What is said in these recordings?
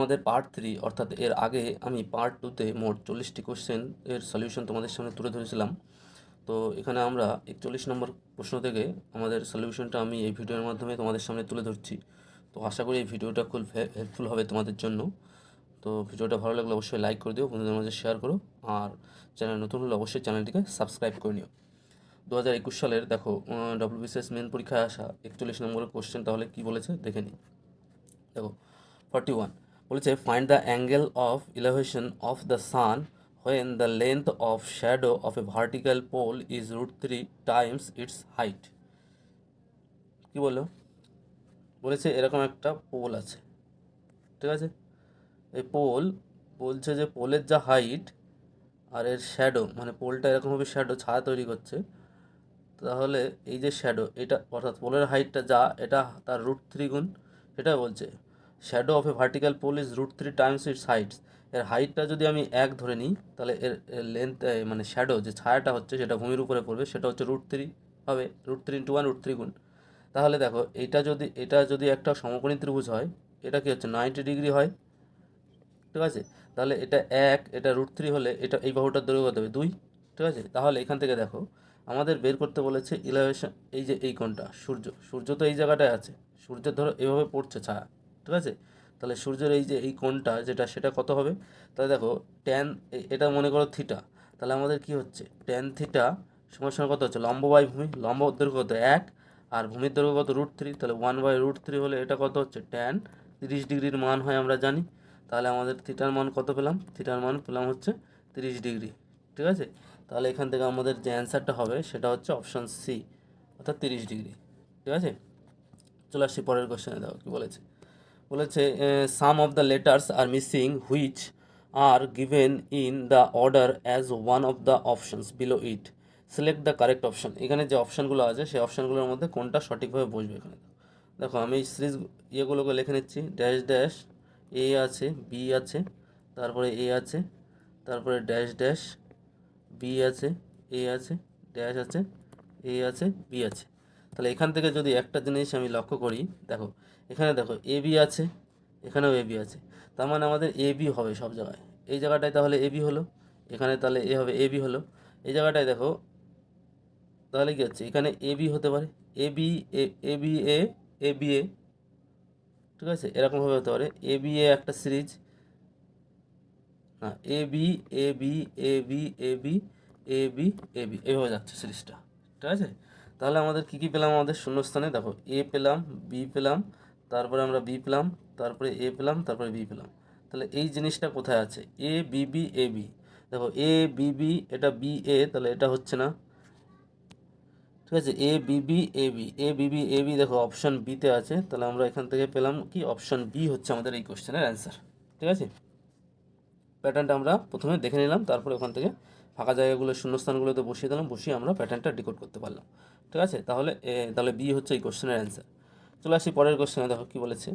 আমাদের পার্ট 3 অর্থাৎ এর আগে আমি পার্ট 2তে মোট 40টি কোশ্চেন এর সলিউশন তোমাদের সামনে তুলে ধরেছিলাম। তো এখানে আমরা 41 নম্বর প্রশ্ন থেকে আমাদের সলিউশনটা আমি এই ভিডিওর মাধ্যমে তোমাদের সামনে তুলে ধরছি। তো আশা করি এই ভিডিওটা খুব হেল্পফুল হবে তোমাদের জন্য। তো ভিডিওটা ভালো লাগলে অবশ্যই লাইক করে দিও, বন্ধুদের মাঝে শেয়ার করো, আর চ্যানেল নতুন হলে অবশ্যই চ্যানেলটিকে সাবস্ক্রাইব করে নিও। 2021 সালের দেখো ডব্লিউবিসিএস মেন পরীক্ষায় আসা 41 নম্বরের কোশ্চেন তাহলে কি বলেছে দেখে নিই। দেখো 41 বলেছে find the angle of ইলেভেশন of the sun when the length of shadow of a vertical pole is √3 times its height। কি বললো? বলেছে এরকম একটা পোল আছে, ঠিক আছে? এই পোল বলছে যে পোলের যা হাইট আর এর শ্যাডো, মানে পোলটা এরকমভাবে শ্যাডো ছায়া তৈরি করছে, তাহলে এই যে শ্যাডো এটা অর্থাৎ পোলের হাইটটা যা এটা তার √3 গুণ, সেটা বলছে shadow of a vertical pole is √3 times its heights. এর হাইটটা যদি আমি 1 ধরে নিই, তাহলে এর লেন্থ মানে শ্যাডো যে ছায়াটা হচ্ছে সেটা ভূমির উপরে পড়বে, সেটা হচ্ছে √3 হবে, √3 × 1 √3 গুণ। তাহলে দেখো এটা যদি একটা সমকোণী ত্রিভুজ হয়, এটা কি হচ্ছে 90 ডিগ্রি হয়, ঠিক আছে? তাহলে এটা 1, এটা √3 হলে এটা এই বাহুটার দৈর্ঘ্য কত হবে 2, ঠিক আছে? তাহলে এখান থেকে দেখো আমাদের বের করতে বলেছে ইলেভেশন, এই যে এই কোণটা সূর্য তো এই জায়গাটায় আছে, সূর্যের ধরো এভাবে পড়ছে ছায়া, ঠিক আছে? তাহলে সূর্যের এই যে এই কোণটা যেটা সেটা কত হবে? তাহলে দেখো ট্যান, এটা মনে করো থিটা, তাহলে আমাদের কি হচ্ছে ট্যান থিটা সমান সমান কত হচ্ছে লম্ব বাই ভূমি, লম্ব দৈর্ঘ্য কত 1 আর ভূমির দৈর্ঘ্য কত √3, তাহলে 1/√3 হলে এটা কত হচ্ছে ট্যান 30 ডিগ্রির মান হয় আমরা জানি। তাহলে আমাদের থিটার মান কত পেলাম? থিটার মান পেলাম হচ্ছে 30 ডিগ্রি, ঠিক আছে? তাহলে এখান থেকে আমাদের যে অ্যান্সারটা হবে সেটা হচ্ছে অপশান সি, অর্থাৎ 30 ডিগ্রি, ঠিক আছে? চলে আসছি পরের কোশ্চেনে। দেখো কি বলেছে। বলেছে some of the letters are missing which are given in the order as one of the options below it, select the correct option. এখানে যে অপশানগুলো আছে সেই অপশানগুলোর মধ্যে কোনটা সঠিকভাবে বসবে। এখানে দেখো আমি এই সিরিজ ইয়েগুলোকে লিখে নিচ্ছি, ড্যাশ ড্যাশ এ আছে, বি আছে, তারপরে এ আছে, তারপরে ড্যাশ ড্যাশ বি আছে, এ আছে, ড্যাশ আছে, এ আছে, বি আছে। তাহলে এখান থেকে যদি একটা জিনিস আমি লক্ষ্য করি, দেখো এখানে দেখো এ বি আছে, এখানেও এ বি আছে, তার মানে আমাদের এ বি হবে সব জায়গায়। এই জায়গাটায় তাহলে এ বি হলো, এখানে তাহলে এ হবে এ বি হলো, এই জায়গাটায় দেখো তাহলে কি হচ্ছে এখানে এ বি হতে পারে, A B A B A B A, ঠিক আছে? এরকমভাবে হতে পারে এ বি এ একটা সিরিজ, হ্যাঁ A B A B A B A B A B A B, এভাবে যাচ্ছে সিরিজটা, ঠিক আছে? তাহলে আমাদের কী কী পেলাম? আমাদের শূন্যস্থানে দেখো এ পেলাম, বি পেলাম, তারপরে আমরা বি পেলাম, তারপরে এ পেলাম, তারপরে বি পেলাম। তাহলে এই জিনিসটা কোথায় আছে? A B B A B, দেখো এ বি বি এটা বি এ, তাহলে এটা হচ্ছে না, ঠিক আছে? A B B A B, A B B A B দেখো অপশান বিতে আছে, তাহলে আমরা এখান থেকে পেলাম কি অপশান বি হচ্ছে আমাদের এই কোশ্চেনের অ্যান্সার, ঠিক আছে? প্যাটার্নটা আমরা প্রথমে দেখে নিলাম, তারপরে ওখান থেকে ফাঁকা জায়গাগুলো শূন্যস্থানগুলোতে বসিয়ে দিলাম, বসিয়ে আমরা প্যাটার্নটা ডিকোড করতে পারলাম, ঠিক আছে? তাহলে বি হচ্ছে এই কোশ্চেনের অ্যান্সার। চলে আসি পরের কোশ্চেনে। দেখো কী বলেছে।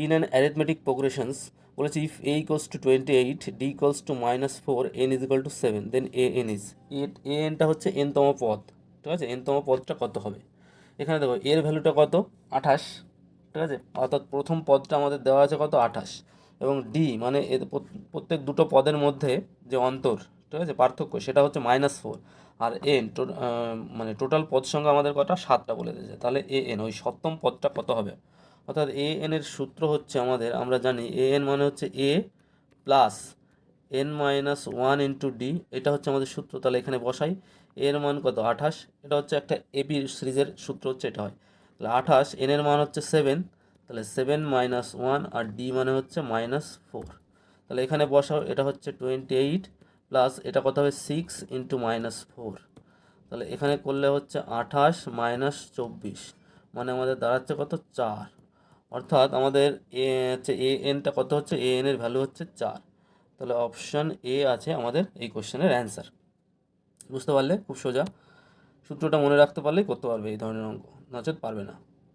ইন অ্যান অ্যারিথমেটিক প্রোগ্রেশনস বলেছে if A equals to 28, D equals to -4, N is equal to 7, then A N is, A এনটা হচ্ছে এনতম পদ, ঠিক আছে? এনতম পদটা কত হবে? এখানে দেখো এর ভ্যালুটা কত 28, ঠিক আছে? অর্থাৎ প্রথম পদটা আমাদের দেওয়া আছে কত 28, এবং ডি মানে এর প্রত্যেক দুটো পদের মধ্যে যে অন্তর, ঠিক আছে, পার্থক্য, সেটা হচ্ছে -4, আর এন মানে টোটাল পদ সংখ্যা আমাদের কটা 7টা বলে দিয়েছে। তাহলে এ এন ওই সপ্তম পদটা কত হবে? অর্থাৎ এ এন এর সূত্র হচ্ছে আমাদের, আমরা জানি এ এন মানে হচ্ছে A plus n-1 into D, এটা হচ্ছে আমাদের সূত্র। তাহলে এখানে বসাই, এর মান কত 28, এটা হচ্ছে একটা এবি সিরিজের সূত্র হচ্ছে এটা হয়। তাহলে 28, এন এর মান হচ্ছে 7, তাহলে 7 - 1, আর ডি মানে হচ্ছে -4। তাহলে এখানে বসাও, এটা হচ্ছে 28 প্লাস এটা কত হবে 6 ইন্টু -4, তাহলে এখানে করলে হচ্ছে 28 - 24, মানে আমাদের দাঁড়াচ্ছে কত 4। অর্থাৎ আমাদের হচ্ছে এ এনটা কত হচ্ছে, এ এন এর ভ্যালু হচ্ছে 4। তাহলে অপশান এ আছে আমাদের এই কোশ্চেনের অ্যান্সার। বুঝতে পারলে? খুব সোজা, সূত্রটা মনে রাখতে পারলেই করতে পারবে এই ধরনের অঙ্ক, নচেত পারবে না।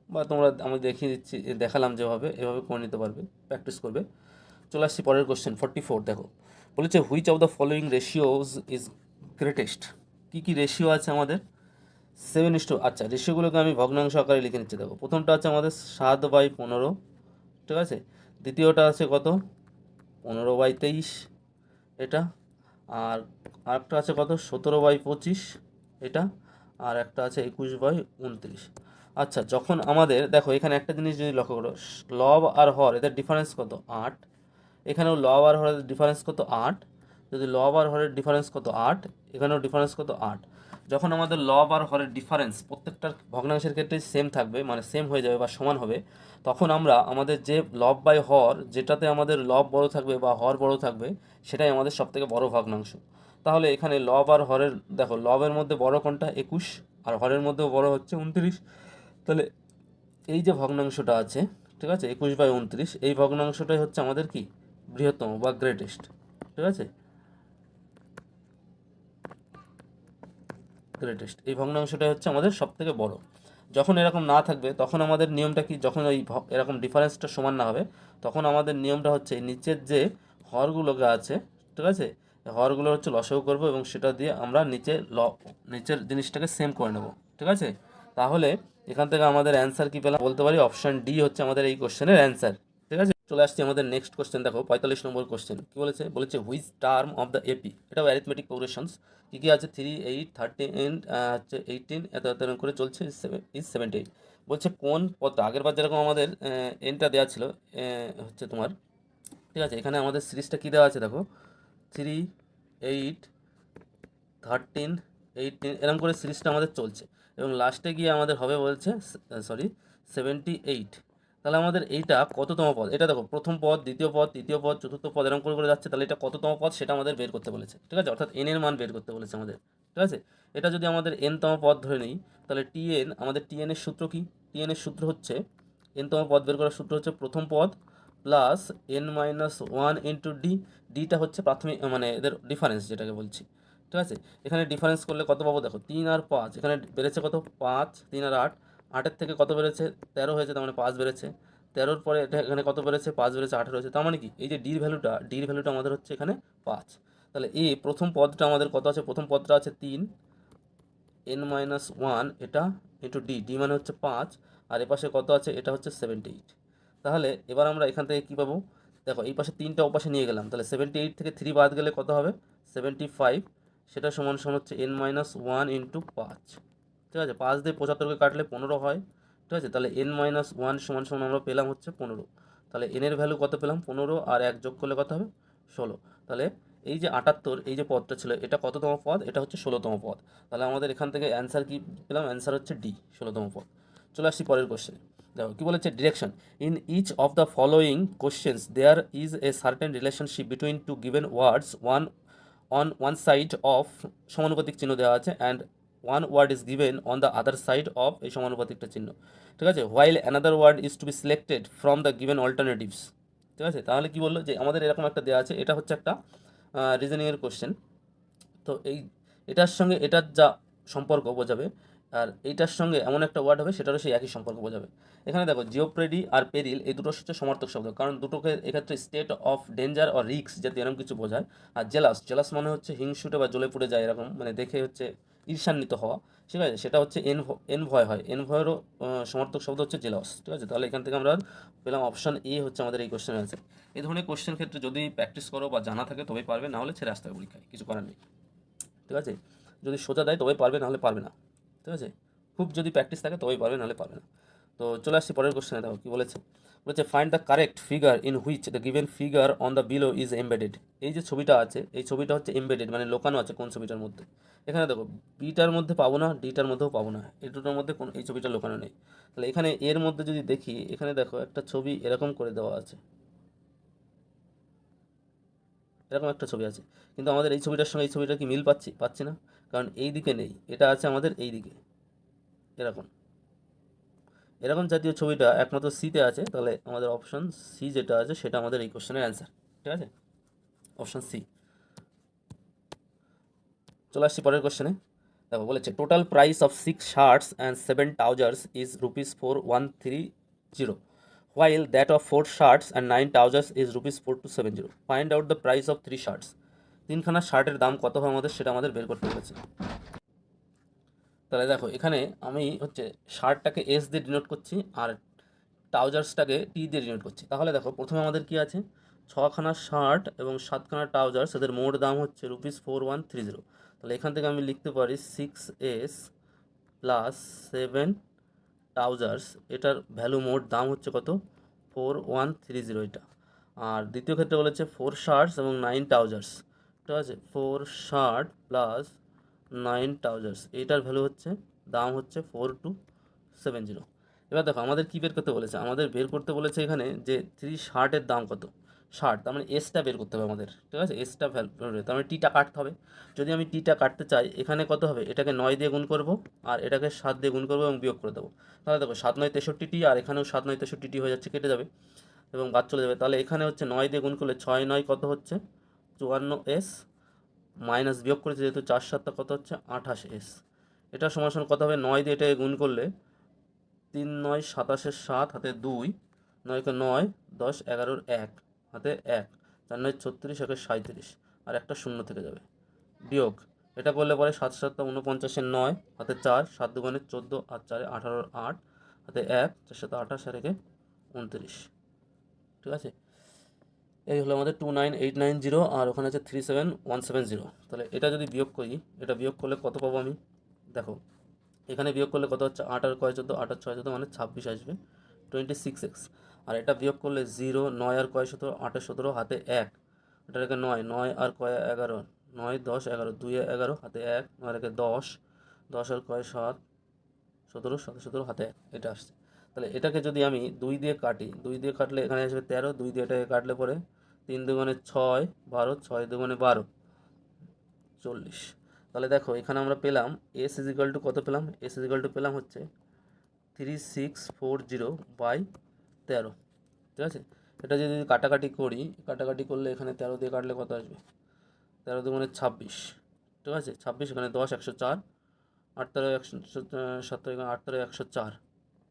বা তোমরা আমি দেখিয়ে দিচ্ছি, দেখালাম যেভাবে, এভাবে করে নিতে পারবে, প্র্যাকটিস করবে। চলে আসছি পরের কোশ্চেন 44। দেখো বলেছে which of the following ratios is greatest. কী কী রেশিও আছে আমাদের? 7:, আচ্ছা রেশিওগুলোকে আমি ভগ্নাংশ আকারে লিখে নিচ্ছি। দেখো প্রথমটা আছে আমাদের 7/15, ঠিক আছে? দ্বিতীয়টা আছে কত 15/23 এটা, আর আরেকটা আছে কত 17/25 এটা, আর একটা আছে 21/29। আচ্ছা, যখন আমাদের দেখো এখানে একটা জিনিস যদি লক্ষ্য করো, লব আর হর এদের ডিফারেন্স কত 8, এখানেও লব আর হরের ডিফারেন্স কত 8, যদি লব আর হরের ডিফারেন্স কত 8, এখানেও ডিফারেন্স কত 8। যখন আমাদের লব আর হরের ডিফারেন্স প্রত্যেকটার ভগ্নাংশের ক্ষেত্রে সেম থাকবে, মানে সেম হয়ে যাবে বা সমান হবে, তখন আমরা আমাদের যে লব বাই হর, যেটাতে আমাদের লব বড় থাকবে বা হর বড় থাকবে, সেটাই আমাদের সবথেকে বড় ভগ্নাংশ। তাহলে এখানে লব আর হরের দেখো, লবের মধ্যে বড় কোনটা 21, আর হরের মধ্যেও বড় হচ্ছে 29। তাহলে এই যে ভগ্নাংশটা আছে, ঠিক আছে, 21/29, এই ভগ্নাংশটাই হচ্ছে আমাদের কি বৃহত্তম বা গ্রেটেস্ট, ঠিক আছে, গ্রেটেস্ট এই ভগ্নাংশটাই হচ্ছে আমাদের সব থেকে বড়। যখন এরকম না থাকবে তখন আমাদের নিয়মটা কি, যখন ওই এরকম ডিফারেন্সটা সমান না হবে, তখন আমাদের নিয়মটা হচ্ছে নিচের যে হরগুলোকে আছে, ঠিক আছে, হরগুলো হচ্ছে লসাগু করবো এবং সেটা দিয়ে আমরা নিচের জিনিসটাকে সেম করে নেব, ঠিক আছে। তাহলে এখান থেকে আমাদের অ্যান্সার কি পেলাম, বলতে পারি অপশন ডি হচ্ছে আমাদের এই কোশ্চেনের অ্যান্সার, ঠিক আছে। চলে আসছি আমাদের নেক্সট কোশ্চেন, দেখো 45 নম্বর কোশ্চেন কি বলেছে, which term of the AP, এটাও অ্যারিথমেটিক প্রোগ্রেশনস, কী কী আছে 3, 8, 13 হচ্ছে 18, এত এত এরকম করে চলছে, ইজ 78। বলছে কোন পদটা, আগের বার যেরকম আমাদের এনটা দেওয়া ছিল হচ্ছে তোমার, ঠিক আছে, এখানে আমাদের সিরিজটা কী দেওয়া আছে দেখো, 3, 8, 13, 18 এরকম করে সিরিজটা আমাদের চলছে, এবং লাস্টে গিয়ে আমাদের হবে বলছে 78। তাহলে আমাদের এইটা কততম পদ, এটা দেখো প্রথম পদ, দ্বিতীয় পদ, তৃতীয় পদ, চতুর্থ পদ এরকম করে করে যাচ্ছে, তাহলে এটা কততম পদ সেটা আমাদের বের করতে বলেছে, ঠিক আছে, অর্থাৎ এন এর মান বের করতে বলেছে আমাদের, ঠিক আছে। এটা যদি আমাদের এন তম পদ ধরে নিই, তাহলে টিএন, আমাদের টিএন এর সূত্র কি, টিএন এর সূত্র হচ্ছে, এন তম পদ বের করার সূত্র হচ্ছে প্রথম পদ প্লাস n-1 ইন্টু ডি, ডিটা হচ্ছে প্রাথমিক মানে এদের ডিফারেন্স যেটাকে বলছি, ঠিক আছে। এখানে ডিফারেন্স করলে কত পাবো দেখো, 3 আর 5, এখানে বেড়েছে কত 5, 3 আর 8, 8-এর থেকে কত বেড়েছে 13 হয়েছে, তার মানে 5 বেড়েছে, 13-র পরে এটা এখানে কত বেড়েছে 5 বেড়েছে, 18 হয়েছে, তার মানে কি এই যে ডির ভ্যালুটা আমাদের হচ্ছে এখানে 5। তাহলে এই প্রথম পদটা আমাদের কত আছে, প্রথম পদটা আছে 3, n-1 এটা ইন্টু ডি মানে হচ্ছে 5, আর এ পাশে কত আছে, এটা হচ্ছে 78। তাহলে এবার আমরা এখান থেকে কী পাবো, দেখো এই পাশে 3টা ওপাশে নিয়ে গেলাম, তাহলে 78 থেকে 3 বাদ গেলে কত হবে 75, সেটা সমান সমান হচ্ছে n-1 ইন্টু 5, ঠিক আছে, 5 দিয়ে 75কে কাটলে 15 হয়, ঠিক আছে। তাহলে n-1 সমান সমান আমরা পেলাম হচ্ছে 15, তাহলে n এর ভ্যালু কত পেলাম 15, আর 1 যোগ করলে কত হবে 16। তাহলে এই যে 78, এই যে পদটা ছিল এটা কততম পদ, এটা হচ্ছে 16তম পদ। তাহলে আমাদের এখান থেকে অ্যান্সার কি পেলাম, অ্যান্সার হচ্ছে ডি 16তম পদ। চলে আসছি পরের কোশ্চেন, দেখো কী বলেছে, direction in each of the following questions there is a certain relationship between two given words, on one side of, সমানুপাতিক চিহ্ন দেওয়া আছে, and one word is given on the other side of, এই সমানুপাতিকটা চিহ্ন, ঠিক আছে, while another word is to be selected from the given alternatives, ঠিক আছে। তাহলে কি বললো যে আমাদের এরকম একটা দেওয়া আছে, এটা হচ্ছে একটা রিজনিংয়ের কোশ্চেন, তো এটার সঙ্গে এটার যা সম্পর্ক বোঝাবে, আর এইটার সঙ্গে এমন একটা ওয়ার্ড হবে সেটারও সেই একই সম্পর্ক বোঝাবে। এখানে দেখো জিওপ্রেডি আর পেরিল এই দুটো হচ্ছে সমার্থক শব্দ, কারণ দুটোকে এক্ষেত্রে state of danger or risk যাতে এরকম কিছু বোঝায়। আর জেলাস মানে হচ্ছে হিংসুটে বা জ্বলে পুড়ে যায় এরকম, মানে দেখে হচ্ছে ঈর্ষান্বিত হওয়া, ঠিক আছে, সেটা হচ্ছে এনভয় হয়, এনভয়েরও সমার্থক শব্দ হচ্ছে জেলাস, ঠিক আছে। তাহলে এখান থেকে আমরা পেলাম অপশন এ হচ্ছে আমাদের এই কোশ্চেনের অ্যান্সার। এই ধরনের কোশ্চেন ক্ষেত্রে যদি প্র্যাকটিস করো বা জানা থাকে তবেই পারবে, না হলে ছেড়ে আসতে হবে পরীক্ষায়, কিছু করার নেই, ঠিক আছে। যদি সোজা দেয় তবেই পারবে, নাহলে পারবে না, ঠিক আছে। খুব যদি প্র্যাকটিস থাকে তবেই পারবে, নাহলে পারবে না। তো চলে আসছি পরের কোশ্চেনে, দেখো কী বলেছে find the correct figure in which the given figure on the below is embedded. এই যে ছবিটা আছে, এই ছবিটা হচ্ছে এমবেডেড, মানে লোকানো আছে কোন ছবিটার মধ্যে। এখানে দেখো বিটার মধ্যে পাবো না, ডিটার মধ্যেও পাবো না, এই দুটোর মধ্যে কোন এই ছবিটা লোকানো নেই। তাহলে এখানে এর মধ্যে যদি দেখি, এখানে দেখো একটা ছবি এরকম করে দেওয়া আছে, এরকম একটা ছবি আছে, কিন্তু আমাদের এই ছবিটার সঙ্গে এই ছবিটা কি মিল পাচ্ছি না, কারণ এই দিকে নেই, এটা আছে আমাদের এই দিকে, এরকম এরকম জাতীয় ছবিটা একমাত্র সিতে আছে। তাহলে আমাদের অপশন সি যেটা আছে সেটা আমাদের এই কোশ্চেনের অ্যান্সার, ঠিক আছে, অপশন সি। চলে আসছি পরের কোশ্চেনে, দেখো বলেছে total price of 6 shirts and 7 trousers is ₹4130, while that of 4 shirts and 9 trousers is ₹4270. Find out the price of 3 shirts. তিনখানা শার্টের দাম কত হয় আমাদের সেটা আমাদের বের করতে বলেছে। তাহলে দেখো এখানে আমি হচ্ছে শার্টটাকে এস দিয়ে ডিনোট করছি আর ট্রাউজার্সটাকে টি দিয়ে ডিনোট করছি। তাহলে দেখো প্রথমে আমাদের কি আছে, ছখানা শার্ট এবং 7খানা ট্রাউজার্স, এদের মোট দাম হচ্ছে ₹4130। তাহলে এখান থেকে আমি লিখতে পারি 6S প্লাস 7 ট্রাউজার্স, এটার ভ্যালু মোট দাম হচ্ছে কত? 4130 এটা। আর দ্বিতীয় ক্ষেত্রে বলেছে 4 শার্টস এবং 9 ট্রাউজার্স, ঠিক আছে, 4 শার্ট প্লাস 9 ট্রাউজার্স, এইটার ভ্যালু হচ্ছে দাম হচ্ছে 4270। এবার দেখো আমাদের কী বের করতে বলেছে, আমাদের বের করতে বলেছে এখানে যে 3 শার্টের দাম কত। শার্ট তার মানে এসটা বের করতে হবে আমাদের, ঠিক আছে, এসটা ভ্যালু, তার মানে টিটা কাটতে হবে। যদি আমি টিটা কাটতে চাই, এখানে কত হবে, এটাকে 9 দিয়ে গুণ করব আর এটাকে 7 দিয়ে গুণ করবো এবং বিয়োগ করে দেবো। তাহলে দেখো 7 9 63টি, আর এখানেও 7 9 63টি হয়ে যাচ্ছে, কেটে যাবে এবং বাদ চলে যাবে। তাহলে এখানে হচ্ছে 9 দিয়ে গুণ করলে 6 9 কত হচ্ছে 54S, মাইনাস বিয়োগ করেছে যেহেতু 4 7টা কত হচ্ছে 28S। এটা সমান সমান কত হবে, 9 দিয়ে এটাকে গুণ করলে 3 9 27 7 হাতে 2, 9 কে 9 10 11 1 হাতে 1, 4 9 36 1 37 আর একটা শূন্য থেকে যাবে, বিয়োগ এটা করলে পরে 7 7 49 9 হাতে 4, 7 2 14 আর 4 18 8 হাতে 1, 4 7 28 আর 1 29, ঠিক আছে। এই হলো আমাদের 29890 আর ওখানে আছে 37170। তাহলে এটা যদি বিয়োগ করি, এটা বিয়োগ করলে কত পাবো আমি, দেখো এখানে বিয়োগ করলে কত হচ্ছে 8 আর কয় 14, 8 আর 6 14 মানে 26 আসবে, 26x। আর এটা বিয়োগ করলে 0, 9 আর কয় 17, 8 আর 17 হাতে 1, এটাকে 9, 9 আর কয় 11, 9 10 11, 2 এ 11 হাতে 1, 9 আর 10, 10 আর কয় 7 17, 7 17 হাতে 1, এটা আসছে। তাহলে এটাকে যদি আমি 2 দিয়ে কাটি, 2 দিয়ে কাটলে এখানে আসবে 13, 2 দিয়ে এটাকে কাটলে পরে 3 দুগুণে 6 12, 6 দুগুণে 12 40। তাহলে দেখো এখানে আমরা পেলাম এস ইজ ইকাল টু কত পেলাম, এস ইজ ইকাল টু পেলাম হচ্ছে 3640/13, ঠিক আছে। এটা যদি কাটাকাটি করি, কাটাকাটি করলে এখানে 13 দিয়ে কাটলে কত আসবে, 13 দুগুণে 26, ঠিক আছে, 26 এখানে 10 104, 8 13 107, এখানে 8 13 104,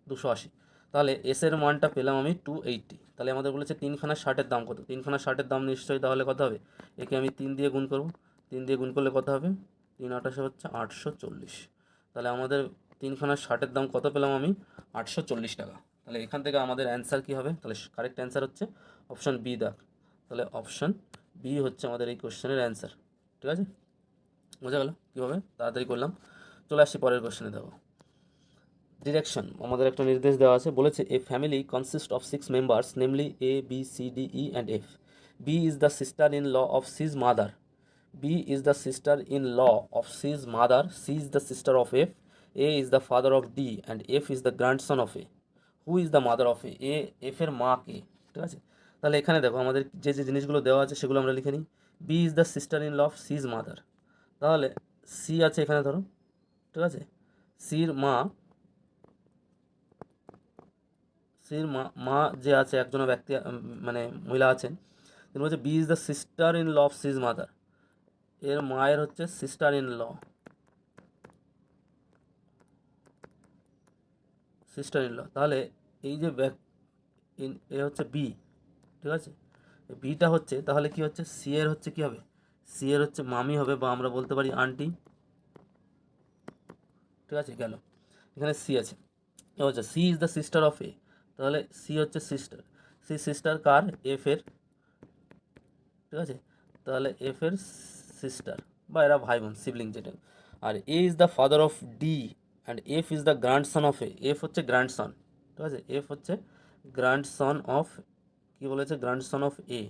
280। তাহলে এস এর মানটা পেলাম আমি 280। তাহলে আমাদের বলেছে 3খানা শার্টের দাম কত, 3খানা শার্টের দাম নিশ্চয়ই তাহলে কত হবে, একে আমি 3 দিয়ে গুণ করব, 3 দিয়ে গুণ করলে কত হবে, 3 8 হচ্ছে 840। তাহলে আমাদের 3খানা শার্টের দাম কত পেলাম আমি, 840 টাকা। তাহলে এখান থেকে আমাদের অ্যান্সার কী হবে, তাহলে কারেক্ট অ্যান্সার হচ্ছে অপশান বি দাগ। তাহলে অপশান বি হচ্ছে আমাদের এই কোশ্চেনের অ্যান্সার, ঠিক আছে। বোঝা গেল কীভাবে তাড়াতাড়ি করলাম। চলে আসছি পরের কোশ্চেনে। দেখো ডিরেকশন, আমাদের একটা নির্দেশ দেওয়া আছে, বলেছে a family consist of 6 members namely A B C D E and F. B is the sister in law of C's mother, B is the sister in law of C's mother, C is the sister of F, A is the father of D and F is the grandson of A. Who is the mother of A, F এর মা কে, ঠিক আছে। তাহলে এখানে দেখো আমাদের যে যে জিনিসগুলো দেওয়া আছে সেগুলো আমরা লিখে নিই। B is the sister in law of C's mother, তাহলে সি আছে এখানে ধরো, ঠিক আছে, সির মা, সির মা, মা যে আছে একজন ব্যক্তি মানে মহিলা আছেন, তিনি বলছে B is the sister in law of C's mother, এর মায়ের হচ্ছে sister in law, sister in law. তাহলে এই যে এ হচ্ছে বি, ঠিক আছে, বিটা হচ্ছে তাহলে কি হচ্ছে, সি এর হচ্ছে কি হবে, সি এর হচ্ছে মামি হবে বা আমরা বলতে পারি আন্টি, ঠিক আছে, গেল এখানে সি আছে। এ হচ্ছে C is the sister of A, তাহলে সি হচ্ছে সিস্টার, সি সিস্টার কার, এফ এর, ঠিক আছে, তাহলে এফ এর সিস্টার বা এরা ভাই বোন সিবলিং যেটা। আর A is the father of D and F is the grandson of A, F হচ্ছে গ্র্যান্ডসন, ঠিক আছে, এফ হচ্ছে গ্র্যান্ডসন অফ, কি বলেছে, grandson of A.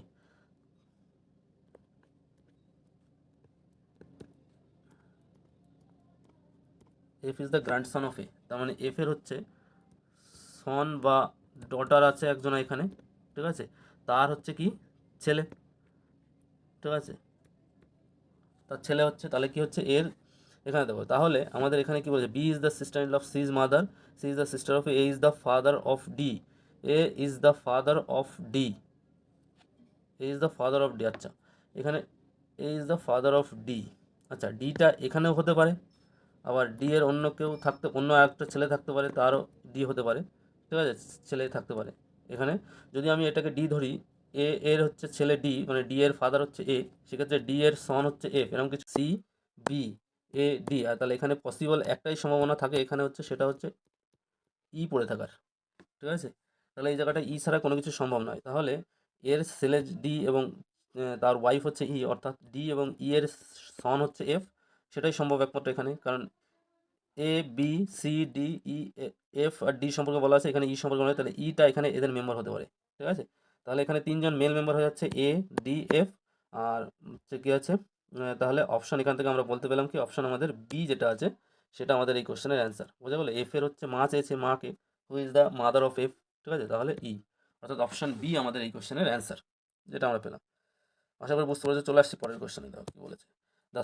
F is the grandson of A, তার মানে এফ এর হচ্ছে সন বা ডটার আছে একজন এখানে, ঠিক আছে, তার হচ্ছে কি ছেলে, ঠিক আছে, তার ছেলে হচ্ছে, তাহলে কি হচ্ছে এর এখানে দেবো। তাহলে আমাদের এখানে কি বলছে, B is the sister in law of C's mother, C is the sister of A is the father of D, A is the father of D, A is the father of D. আচ্ছা এখানে A is the father of D, আচ্ছা ডিটা এখানেও হতে পারে, আবার D এর অন্য কেউ থাকতে, অন্য একটা ছেলে থাকতে পারে, তারও ডি হতে পারে, ঠিক আছে, ছেলে থাকতে পারে এখানে। যদি আমি এটাকে ডি ধরি, এ এর হচ্ছে ছেলে ডি, মানে ডি এর ফাদার হচ্ছে এ, সেক্ষেত্রে ডি এর সন হচ্ছে এফ, এরকম কিছু, সি বি এ ডি। আর তাহলে এখানে পসিবল একটাই সম্ভাবনা থাকে এখানে হচ্ছে, সেটা হচ্ছে ই পড়ে থাকার, ঠিক আছে। তাহলে এই জায়গাটা ই ছাড়া কোনো কিছু সম্ভব নয়। তাহলে এর ছেলে ডি এবং তার ওয়াইফ হচ্ছে ই, অর্থাৎ ডি এবং ই এর সন হচ্ছে এফ, সেটাই সম্ভব একমাত্র এখানে, কারণ A B C D E F আর ডি সম্পর্কে বলা আছে, এখানে ই সম্পর্কে বলা আছে, তাহলে ইটা এখানে এদের মেম্বার হতে পারে। ঠিক আছে, তাহলে এখানে তিনজন মেল মেম্বার হয়ে যাচ্ছে এ ডি এফ, আর হচ্ছে কি আছে, তাহলে অপশন এখান থেকে আমরা বলতে পেলাম কি, অপশন আমাদের বি যেটা আছে সেটা আমাদের এই কোশ্চেনের অ্যান্সার। বোঝা গেলো, এফ এর হচ্ছে মা চেয়েছে মাকে, হু is the mother of F. ঠিক আছে, তাহলে ই, অর্থাৎ অপশন বি আমাদের এই কোশ্চেনের অ্যান্সার, যেটা আমরা পেলাম। আশা করি বুঝতে পেরেছো। চলে আসছি পরের কোশ্চেনে, দেখো কি বলেছে। The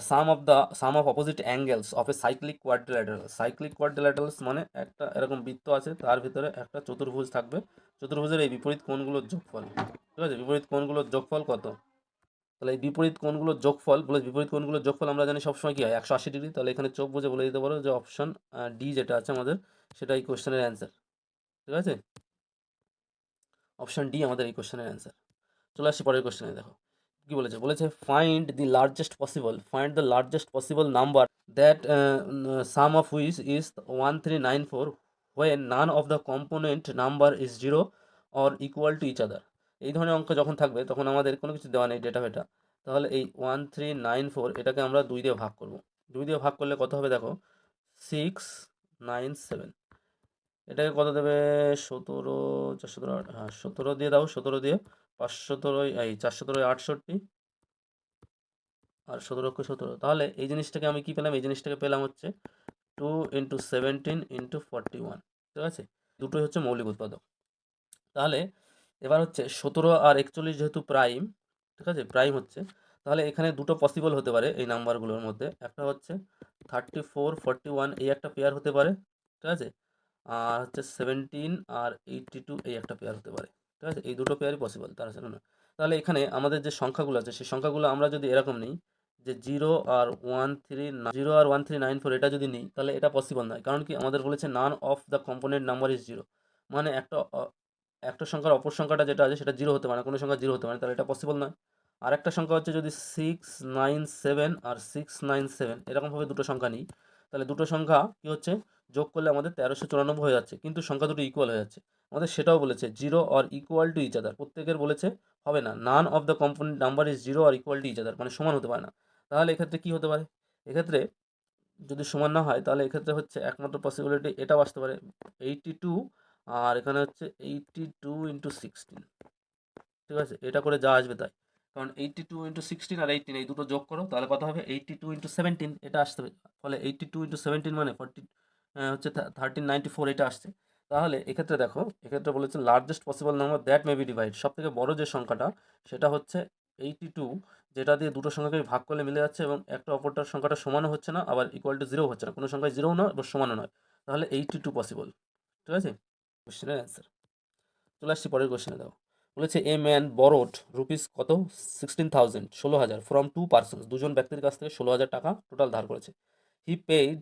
sum of opposite angles of a cyclic quadrilateral. Cyclic quadrilaterals মানে একটা এরকম বৃত্ত আছে, তার ভিতরে একটা চতুর্ভুজ থাকবে, চতুর্ভুজের এই বিপরীত কোণগুলোর যোগফল। ঠিক আছে, বিপরীত কোণগুলোর যোগফল কত? তাহলে এই বিপরীত কোণগুলোর যোগফল বলে, বিপরীত কোণগুলোর যোগফল আমরা জানি সবসময় কি হয়, 180 ডিগ্রি। তাহলে এখানে চোখ বুঝে বলে দিতে পারো যে অপশন ডি যেটা আছে আমাদের, সেটা এই কোশ্চেনের অ্যান্সার। ঠিক আছে, অপশন ডি আমাদের এই কোশ্চেনের অ্যান্সার। চলে আসছি পরের কোশ্চেনে, দেখো কি বলেছে। বলেছে find the largest possible number that some of which is 1394 when none of the component number is 0 or equal to each other। এই ধরনের অঙ্ক যখন থাকবে তখন আমাদের কোনো কিছু দেওয়া নেই, ডেটা ফেটা, তাহলে এই 1394 এটাকে আমরা 2 দিয়ে ভাগ করব। 2 দিয়ে ভাগ করলে কত হবে দেখো, 697। এটাকে কত দেবে, 17, 417, হ্যাঁ 17 দিয়ে দাও, 17 দিয়ে 517, এই 417, 68, আর 17 তাহলে এই জিনিসটাকে আমি কি পেলাম, এই জিনিসটাকে পেলাম হচ্ছে 2 × 17 × 41। ঠিক আছে, দুটোই হচ্ছে মৌলিক উৎপাদক। তাহলে এবার হচ্ছে 17 আর 41 যেহেতু প্রাইম, ঠিক আছে প্রাইম হচ্ছে, তাহলে এখানে দুটো পসিবল হতে পারে এই নাম্বারগুলোর মধ্যে। একটা হচ্ছে 34, 41 এই একটা পেয়ার হতে পারে। ঠিক আছে, আর হচ্ছে 17 আর 82 এই একটা পেয়ার হতে পারে। ঠিক আছে, এই দুটো পেয়ারই পসিবল, তার সাথে না। তাহলে এখানে আমাদের যে সংখ্যাগুলো আছে সেই সংখ্যাগুলো আমরা যদি এরকম নিই যে 0 আর 1394 এটা যদি নিই, তাহলে এটা পসিবল নয়। কারণ কি, আমাদের বলেছে নান of the component number is 0, মানে একটা সংখ্যার অপর সংখ্যাটা যেটা আছে সেটা 0 হতে পারে না, কোনো সংখ্যা 0 হতে পারে, তাহলে এটা পসিবল নয়। আর একটা সংখ্যা হচ্ছে যদি 697 আর 697 এরকমভাবে দুটো সংখ্যা নিই, তাহলে দুটো সংখ্যা কি হচ্ছে, যোগ করলে আমাদের 1394 হয়ে যাচ্ছে, কিন্তু সংখ্যা দুটো ইকুয়াল হয়ে যাচ্ছে। আমাদের সেটাও বলেছে 0 are equal to each other, প্রত্যেকের বলেছে হবে না, none of the component number is 0 are equal to each other, মানে সমান হতে পারে না। তাহলে এক্ষেত্রে কি হতে পারে, এক্ষেত্রে যদি সমান না হয় তাহলে এক্ষেত্রে হচ্ছে একমাত্র পসিবিলিটি এটাও আসতে পারে 82, আর এখানে হচ্ছে 82 × 16। ঠিক আছে, এটা করে যা আসবে তাই, কারণ 82 × 16 আর 18 এই দুটো যোগ করো, তাহলে কত হবে 82 × 17 এটা আসতে হবে। ফলে 82 × 17 মানে 40 হচ্ছে 1394 এটা আসছে। তাহলে এক্ষেত্রে দেখো, এক্ষেত্রে বলেছে largest possible number that may be divide, সব থেকে বড় যে সংখ্যাটা সেটা হচ্ছে 82, যেটা দিয়ে দুটো সংখ্যাকে ভাগ করলে মিলে যাচ্ছে এবং একটা অপরটার সংখ্যাটা সমানও হচ্ছে না, আবার ইকুয়াল টু 0 হচ্ছে না, কোনো সংখ্যায় 0 নয় বা সমানও নয়, তাহলে 82 পসিবল। ঠিক আছে, কোশ্চেনের অ্যান্সার। চলে আসছি পরের কোশ্চেনে, দাও বলেছে এ ম্যান বরোড রুপিস কত 16,000 16,000 ফ্রম 2 পার্সনস, দুজন ব্যক্তির কাছ থেকে 16,000 টাকা টোটাল ধার করেছে। He paid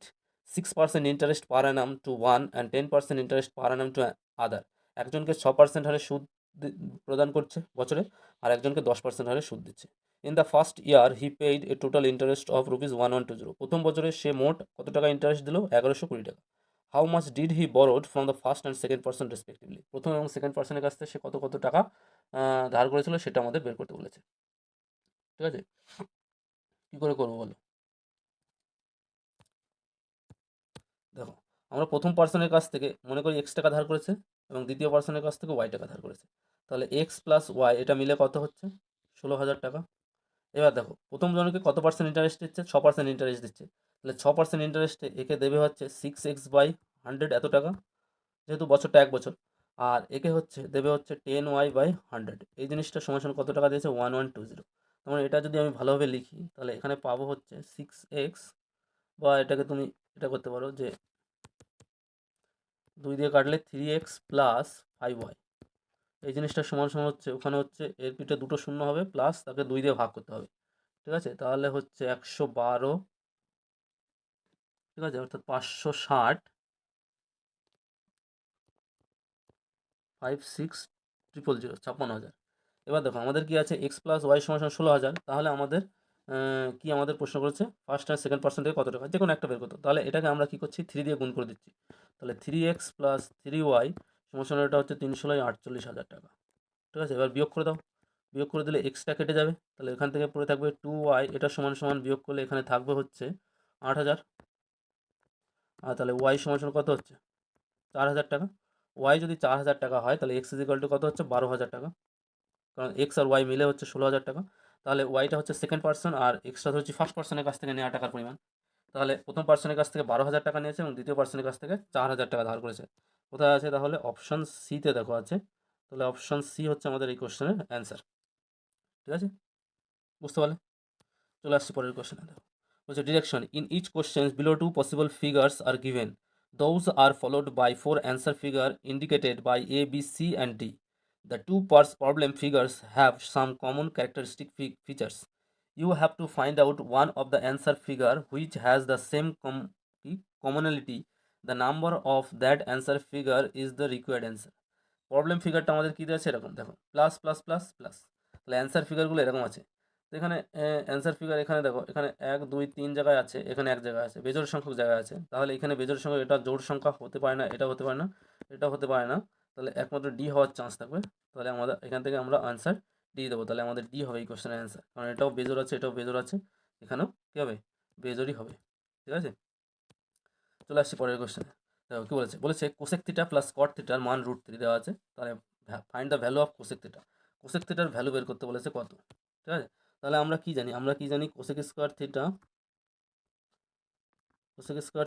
6% interest per annum to one and 10% interest per annum to other. একজনকে 6% হারে সুদ প্রদান করছে বছরে, আর একজনকে 10% হারে সুদ দিচ্ছে। In the first year he paid A total interest of rupees 1120। প্রথম বছরে সে মোট কত টাকা ইন্টারেস্ট দিল, 1120 টাকা। How much did he borrowed from the first and second person respectively. প্রথম এবং সেকেন্ড পার্সনের কাছ থেকে সে কত কত টাকা ধার করেছিল সেটা আমাদের বের করতে বলেছে। ঠিক আছে, কী করে করবো বলো। দেখো, আমরা প্রথম পার্সনের কাছ থেকে মনে করি এক্স টাকা ধার করেছে এবং দ্বিতীয় পার্সনের কাছ থেকে ওয়াই টাকা ধার করেছে, তাহলে এক্স প্লাস ওয়াই এটা মিলে কত হচ্ছে, 16,000 টাকা। এবার দেখো, প্রথম জনকে কত পার্সেন্ট ইন্টারেস্ট দিচ্ছে, 6% ইন্টারেস্ট দিচ্ছে, তাহলে 6% ইন্টারেস্টে একে দেবে হচ্ছে 6x/100 এত টাকা, যেহেতু বছরটা 1 বছর। আর একে হচ্ছে দেবে হচ্ছে 10y/100, এই জিনিসটা সমান সমান কত টাকা দিয়েছে, 1120। তোমার এটা যদি আমি ভালোভাবে লিখি তাহলে এখানে পাবো হচ্ছে 6x, বা এটাকে তুমি এটা করতে পারো যে 2 দিয়ে কাটলে 3x প্লাস 5y, এই জিনিসটা সমান সমান হচ্ছে, ওখানে হচ্ছে এর পিঠে দুটো শূন্য হবে প্লাস তাকে 2 দিয়ে ভাগ করতে হবে। ঠিক আছে, তাহলে হচ্ছে 112, ঠিক আছে, অর্থাৎ 560 56,000 56,000। এবার দেখো আমাদের কি আছে, এক্স প্লাস ওয়াই সমান 16,000, তাহলে আমাদের কি আমাদের প্রশ্ন করেছে ফার্স্ট আর সেকেন্ড পার্সেন্ট থেকে কত টাকা, যে কোনো একটা বের করতে, তাহলে এটাকে আমরা কি করছি 3 দিয়ে গুণ করে দিচ্ছি, তাহলে 3x প্লাস 3y সমান এটা হচ্ছে 3 × 16 = 48,000 টাকা। ঠিক আছে, এবার বিয়োগ করে দাও, বিয়োগ করে দিলে এক্সটা কেটে যাবে, তাহলে এখান থেকে পড়ে থাকবে 2y, এটা সমান সমান বিয়োগ করলে এখানে থাকবে হচ্ছে 8,000। আর তাহলে ওয়াই সমান সমান কত হচ্ছে 4,000 টাকা। ওয়াই যদি 4,000 টাকা হয় তাহলে এক্স ইজিক্যাল টু কত হচ্ছে 12,000 টাকা, কারণ এক্স আর ওয়াই মিলে হচ্ছে 16,000 টাকা। তাহলে ওয়াইটা হচ্ছে সেকেন্ড পার্সন আর এক্সটা হচ্ছে ফার্স্ট পার্সনের কাছ থেকে নেওয়া টাকার পরিমাণ। তাহলে প্রথম পার্সনের কাছ থেকে 12,000 টাকা নিয়েছে এবং দ্বিতীয় পার্সনের কাছ থেকে 4,000 টাকা ধার করেছে। কোথায় আছে তাহলে অপশান সিতে দেখো আছে, তাহলে অপশান সি হচ্ছে আমাদের এই কোশ্চেনের অ্যান্সার। ঠিক আছে, বুঝতে পারলে? চলে আসছি পরের কোশ্চেনে। দেখো বলছে direction in each question below two possible figures are given, those are followed by 4 answer figure indicated by A B C and D. The two parts problem figures have some common characteristic features. You have to find out one of the answer figure which has the same commonality. The number of that answer figure is the required answer. Problem ফিগারটা আমাদের কী দেওয়া আছে এরকম, দেখো plus plus plus plus, তাহলে answer ফিগারগুলো এরকম আছে। তো এখানে অ্যান্সার ফিগার এখানে দেখো, এখানে 1 2 3 জায়গায় আছে, এখানে এক জায়গায় আছে, বেজোড় সংখ্যক জায়গায় আছে। তাহলে এখানে বেজোড় সংখ্যক, এটা জোড় সংখ্যা হতে পারে না, এটা হতে পারে না, এটা হতে পারে না, তাহলে একমাত্র ডি হওয়ার চান্স থাকবে। তাহলে আমাদের এখান থেকে আমরা আনসার ডি দেবো, তাহলে আমাদের ডি হবে এই কোশ্চেনের অ্যান্সার, কারণ এটাও বেজোড় আছে, এটাও বেজোড় আছে, এখানেও কী হবে বেজোড়ই হবে। ঠিক আছে, চলে আসছি পরের কোশ্চেনে। দেখো কী বলেছে, বলেছে কোসেক থিটা প্লাস কট থিটার মান √3 দেওয়া আছে। তাহলে find the value of cosec theta, cosec থিটার ভ্যালু বের করতে বলেছে কত। ঠিক আছে, তাহলে আমরা কি জানি, cosec square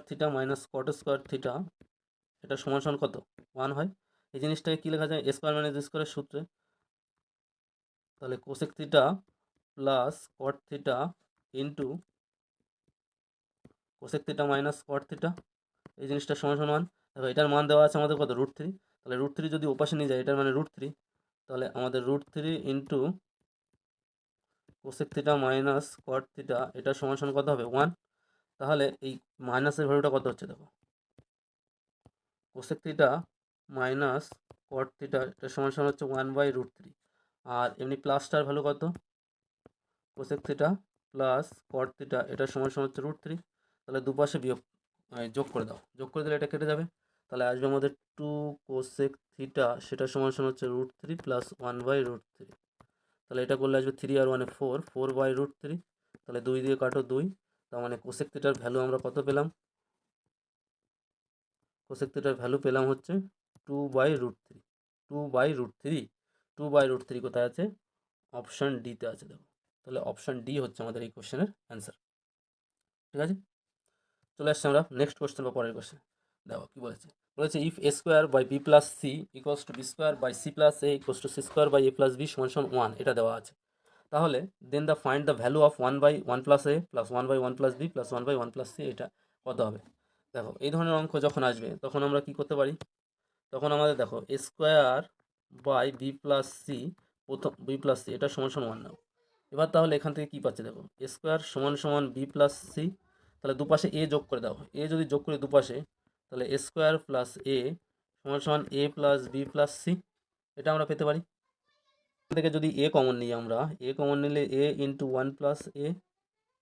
theta minus cot square theta, এটা সমান সমান কত 1 হয়। এই জিনিসটাকে কী লেখা যায়, এ স্কোয়ার মাইনাস বি স্কোয়ারের সূত্রে। তাহলে cosec theta plus cot theta into cosec theta minus কট থিটা, এই জিনিসটা সমান সমান। দেখো এটার মান দেওয়া আছে আমাদের কত √3, তাহলে √3 যদি ওপাশে নিয়ে যায়, এটার মানে √3, তাহলে আমাদের √3 ইন্টু কোসেক থিটা মাইনাস কট থিটা, এটা সমান সমান কত হবে 1। তাহলে এই মাইনাসের ভ্যালুটা কত হচ্ছে দেখো, কোসেক থিটা মাইনাস কট থিটা, এটা সমান সমান হচ্ছে 1/√3। আর এমনি প্লাসটার ভ্যালু কত, cosec theta plus cot theta, এটা সমান সমান হচ্ছে √3। তাহলে দুপাশে বিয়োগ যোগ করে দাও, যোগ করে দিলে এটা কেটে যাবে। তাহলে আসবে আমাদের 2 কোসেক থিটা, সেটা সমান সমান হচ্ছে √3 প্লাস 1/√3। তাহলে এটা করলে আসবে 3 আর 1 4/√3। তাহলে 2 দিয়ে কাটো 2, তার মানে কোসেক থিটার ভ্যালু আমরা কত পেলাম, কোসেক থিটার ভ্যালু পেলাম হচ্ছে 2/√3। 2/√3 কোথায় আছে, অপশান ডিতে আছে দেখো। তাহলে অপশান ডি হচ্ছে আমাদের এই কোশ্চেনের অ্যান্সার। ঠিক আছে, চলে আসছে আমরা নেক্সট কোশ্চেন বা পরের কোশ্চেন। দেখো কী বলেছে, বলেছে if A square by B plus C equals to B square by C plus A equals to C square by A plus B সমান সমান 1, এটা দেওয়া আছে। তাহলে then the find the value of 1/1 plus A plus 1/1 plus B plus 1/1 plus C, এটা কত হবে। দেখো এই ধরনের অঙ্ক যখন আসবে তখন আমরা কি করতে পারি, তখন আমাদের দেখো A square by B plus C, প্রথম বি প্লাস সি এটা সমান সমান 1 নাও। এবার তাহলে এখান থেকে কী পাচ্ছে দেখো, এ স্কোয়ার সমান সমান বি প্লাস সি, তাহলে দুপাশে এ যোগ করে দাও, এ যদি যোগ করি দুপাশে, তাহলে এ স্কোয়ার প্লাস এ সমান সমান এ প্লাস বি প্লাস সি, এটা আমরা পেতে পারি। এখান থেকে যদি এ কমন নিই আমরা, এ কমন নিলে এ ইন্টু 1 প্লাস এ,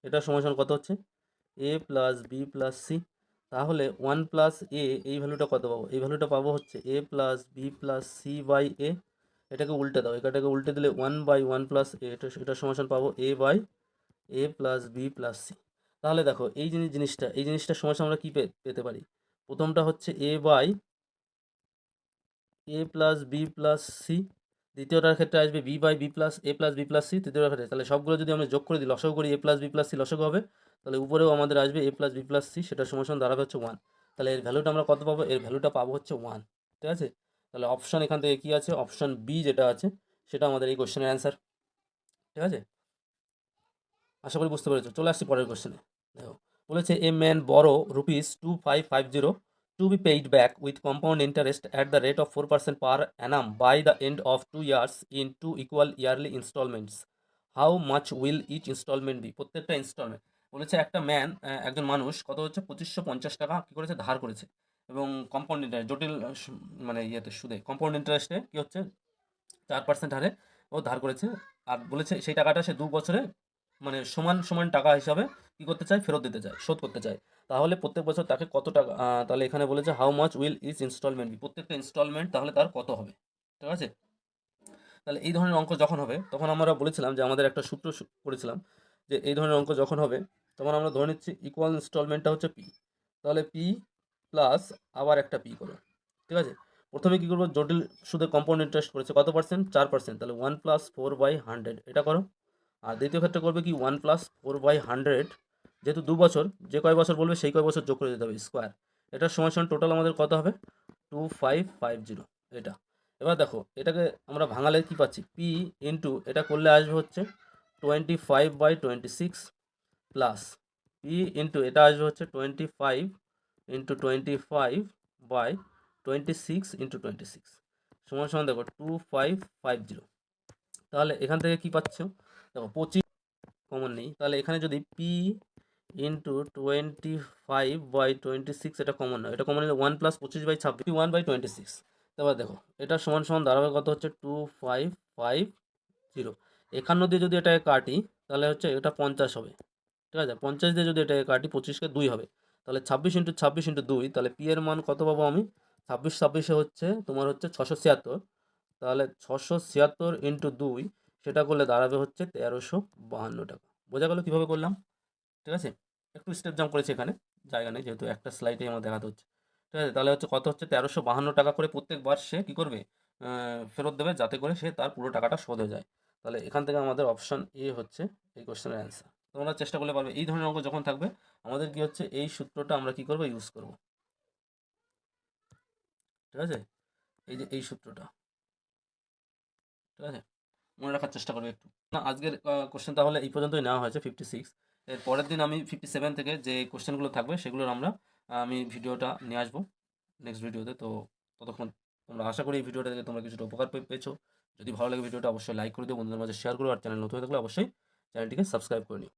এটা সমান সমান কত হচ্ছে A plus B plus C. তাহলে 1 প্লাস এ, এই ভ্যালুটা কত পাবো, এই ভ্যালুটা পাবো হচ্ছে A plus B plus C by A. এটাকে উল্টে দাও, এটাকে উল্টে দিলে 1/1 প্লাস এ, এটা সমান সমান পাবো A by A plus B plus C. তাহলে দেখো এই জিনিসটা সমান সমান আমরা কী পেতে পারি, প্রথমটা হচ্ছে A by A plus B plus C, দ্বিতীয়টার ক্ষেত্রে আসবে B by B plus A plus B plus C তৃতীয়টার ক্ষেত্রে। তাহলে সবগুলো যদি আমরা যোগ করে দিই, লসাগু করি, এ প্লাস বি প্লাস সি লসাগু হবে, তাহলে উপরেও আমাদের আসবে এ প্লাস বি প্লাস সি, সেটা সমান সমান দাঁড়াবে হচ্ছে 1। তাহলে এর ভ্যালুটা আমরা কত পাবো, এর ভ্যালুটা পাবো হচ্ছে 1। ঠিক আছে, তাহলে অপশান এখান থেকে কী আছে, অপশান বি যেটা আছে সেটা আমাদের এই কোশ্চেনের অ্যান্সার। ঠিক আছে, আশা করি বুঝতে পেরেছো। চলে আসছি পরের কোশ্চেনে। দেখো বলেছে এ ম্যান বড়ো ₹2550 to be paid back with compound interest at the rate of 4% per annum by the end of 2 years in 2 equal yearly installments. How much will each installment be? প্রত্যেকটা ইনস্টলমেন্ট বলেছে একটা একজন মানুষ কত হচ্ছে 2550 টাকা কী করেছে ধার করেছে, এবং কম্পাউন্ড ইন্টারেস্ট জটিল মানে সুদে কম্পাউন্ড ইন্টারেস্টে কী হচ্ছে 4% হারে ও ধার করেছে। আর বলেছে সেই টাকাটা সে 2 বছরে মানে সমান সমান টাকা হিসাবে কী করতে চায়, ফেরত দিতে চায়, শোধ করতে চায়। তাহলে প্রত্যেক বছর তাকে কত টাকা, তাহলে এখানে বলেছে how much will each instalment be, প্রত্যেকটা ইনস্টলমেন্ট তাহলে তার কত হবে। ঠিক আছে, তাহলে এই ধরনের অঙ্ক যখন হবে তখন আমরা বলেছিলাম যে আমাদের একটা সূত্র করেছিলাম যে এই ধরনের অঙ্ক যখন হবে তখন আমরা ধরে নিচ্ছি ইকুয়াল ইনস্টলমেন্টটা হচ্ছে পি। তাহলে পি প্লাস আবার একটা পি করো, ঠিক আছে। প্রথমে কী করবো, জটিল সুদের কম্পাউন্ড ইন্টারেস্ট করেছে কত পার্সেন্ট, 4%, তাহলে 1+4/100 এটা করো। আর দ্বিতীয় ক্ষেত্রে করবে কি 1+4/100, যেহেতু 2 বছর, যে কয় বছর বলবে সেই কয় বছর যোগ করে দিতে হবে স্কোয়ার। এটার সময় টোটাল আমাদের কত হবে 2550 এটা। এবার দেখো এটাকে আমরা ভাঙালে কি পাচ্ছি, পি ইন্টু এটা করলে আসবে হচ্ছে 25/26 প্লাস পি ইন্টু এটা আসবে হচ্ছে 25×25/26 সমান সমান দেখো 2550। তাহলে এখান থেকে কি পাচ্ছ, দেখো 25 কমন নেই, তাহলে এখানে যদি পি ইন্টু 25/26 এটা কমন নয়, এটা কমন নিলে 1+25/26 1/26। তারপর দেখো এটা সমান সমান দাঁড়াবে কত হচ্ছে 2550। 51 দিয়ে যদি এটাকে কাটি তাহলে হচ্ছে এটা 50 হবে, ঠিক আছে। 50 দিয়ে যদি এটাকে কাটি 25কে 2 হবে, তাহলে 26×26×2, তাহলে পি এর মান কত পাবো আমি, 26 হচ্ছে তোমার হচ্ছে 676। তাহলে 676 × 2 সেটা করলে দাঁড়াবে হচ্ছে 1352 টাকা। বোঝা গেল কীভাবে করলাম, ঠিক আছে। একটু স্টেপ জাম্প করেছি এখানে, জায়গা নেই যেহেতু একটা স্লাইডে আমার দেখাতে হচ্ছে, ঠিক আছে। তাহলে হচ্ছে কত হচ্ছে 1352 টাকা করে প্রত্যেকবার সে কী করবে, ফেরত দেবে, যাতে করে সে তার পুরো টাকাটা শোধ হয়ে যায়। তাহলে এখান থেকে আমাদের অপশান এ হচ্ছে এই কোশ্চেনের অ্যান্সার। তোমরা চেষ্টা করলে পারবে। এই ধরনের অঙ্ক যখন থাকবে আমাদের কি হচ্ছে এই সূত্রটা আমরা কি করব, ইউজ করব, ঠিক আছে। এই যে এই সূত্রটা, ঠিক আছে, মনে রাখার চেষ্টা করবে একটু। না, আজকের কোশ্চেন তাহলে এই পর্যন্তই নেওয়া হয়েছে 56। এর পরের দিন আমি 57 থেকে যে কোশ্চেনগুলো থাকবে সেগুলোর আমি ভিডিওটা নিয়ে আসবো নেক্সট ভিডিওতে। তো ততক্ষণ তোমরা, আশা করি এই ভিডিওটা থেকে তোমরা কিছুটা উপকার পেয়েছো। যদি ভালো লাগে ভিডিওটা অবশ্যই লাইক করে দিও, বন্ধুদের মাঝে শেয়ার করো, আর চ্যানেল নতুন হয়ে থাকলে অবশ্যই চ্যানেলটিকে সাবস্ক্রাইব করে নিও।